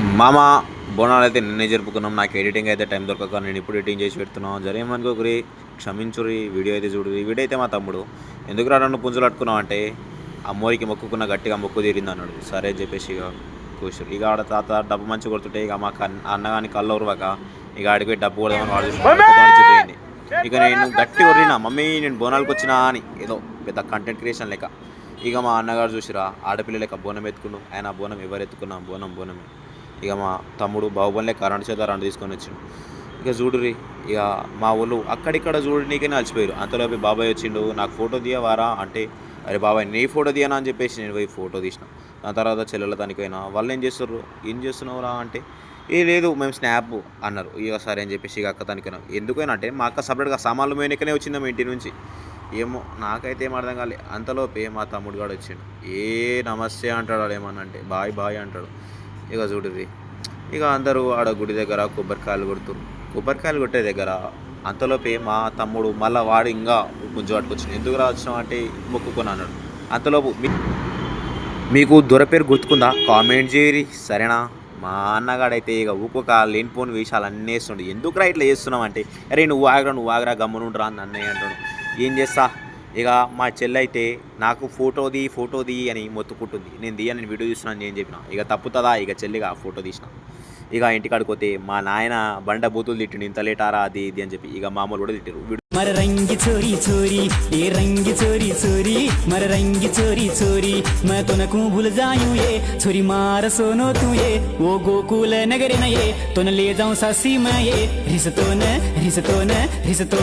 మామ బోనాలు అయితే నిన్నే జరుపుకున్నాం. నాకు ఎడిటింగ్ అయితే టైం దొరకక నేను ఇప్పుడు ఎడిటింగ్ చేసి పెడుతున్నాం. జరేమనుకోకరి, క్షమించురి. వీడియో అయితే చూడురి. వీడియో అయితే మా తమ్ముడు ఎందుకు రా నన్ను పుంజులు అట్టుకున్నావు అంటే అమ్మోరికి మొక్కుకున్న గట్టిగా మొక్కు తీరింది అన్నాడు. సరే అని చెప్పేసి ఇక కూర్చురు. ఇక ఆడ తాత డబ్బు మంచి కొడుతుంటే ఇక మా అన్నగాని కళ్ళు ఉరవక ఇక ఆడిపోయి డబ్బు కొడదామని వాడు చూసి ఇక నేను గట్టి కొరినా మమ్మీ నేను బోనాలకు వచ్చినా అని ఏదో పెద్ద కంటెంట్ క్రియేషన్ లెక్క. ఇక మా అన్నగారు చూసిరా ఆడపిల్ల లెక్క బోనం ఎత్తుకున్నాం. ఆయన బోనం ఎవరు ఎత్తుకున్నాం బోనమే. ఇక మా తమ్ముడు బాహుబలిలో కరెంట్ చేత రెండు తీసుకొని వచ్చిండు. ఇక చూడురి ఇక మా ఊళ్ళు అక్కడిక్కడ చూడు నీకనే అలసిపోయారు. అంతలోపు బాబాయ్ వచ్చిండు. నాకు ఫోటో తీయవారా అంటే అరే బాబాయ్ నీ ఫోటో తీయనా అని చెప్పేసి నేను పోయి ఫోటో తీసిన. దాని తర్వాత చెల్లెల దానికైనా వాళ్ళు ఏం చేస్తారు, ఏం చేస్తున్నావురా అంటే ఏ లేదు మేము స్నాప్ అన్నారు. ఇక సరే అని చెప్పేసి ఇక అక్క తనికైనా ఎందుకైనా అంటే మా అక్క సపరేట్గా సామాన్లు మేనకనే వచ్చిందాం ఇంటి నుంచి. ఏమో నాకైతే ఏం అర్థం కాలే. అంతలోపే మా తమ్ముడు గాడు వచ్చిండు. ఏ నమస్తే అంటాడు, ఏమన్నా అంటే బాయ్ అంటాడు. ఇక చూడుర్రి ఇక అందరూ ఆడ గుడి దగ్గర కొబ్బరికాయలు కొడుతురు. కొబ్బరికాయలు కొట్టే దగ్గర అంతలోపే మా తమ్ముడు మళ్ళీ వాడు ఇంకా గుంజు పట్టుకొచ్చిండు. ఎందుకు రావచ్చాం అంటే మొక్కుకొని అన్నాడు. అంతలోపు మీకు దొర పేరు గుర్తుకుందా కామెంట్ చేయరి సరేనా. మా అన్నగాడైతే ఇక ఊకొక లేనిపోని విషయాలు అన్నీ వేస్తుండే. ఎందుకురా ఇట్లా చేస్తున్నావు అంటే అరే నువ్వు ఆగరా గమ్మునుండ్రా అని అన్నయ్య అంటాడు. ఏం చేస్తా ఇక మా చెల్లి అయితే నాకు ఫోటో దీ అని మొత్తుకుంటుంది. నేను వీడియో తీస్తున్నాను నేను చెప్పిన. ఇక తప్పుతుందా ఇక చెల్లిగా ఫోటో తీసిన. ఇక ఇంటికాడికి పోతే మా నాయన బండ బూతులు తిట్టిండు. ఇంత లేటారా అది ఇది అని చెప్పి. ఇక మామూలు కూడా తిట్టారు. मर रंग चोरी चोरी ये रंग चोरी चोरी मर रंग चोरी चोरी मैं तो न भूल जाऊं ये छोरी मार सोनो तू ये वो गोकुल नगर न ये तो न ले जाऊं सासी मैं ये रिसतो न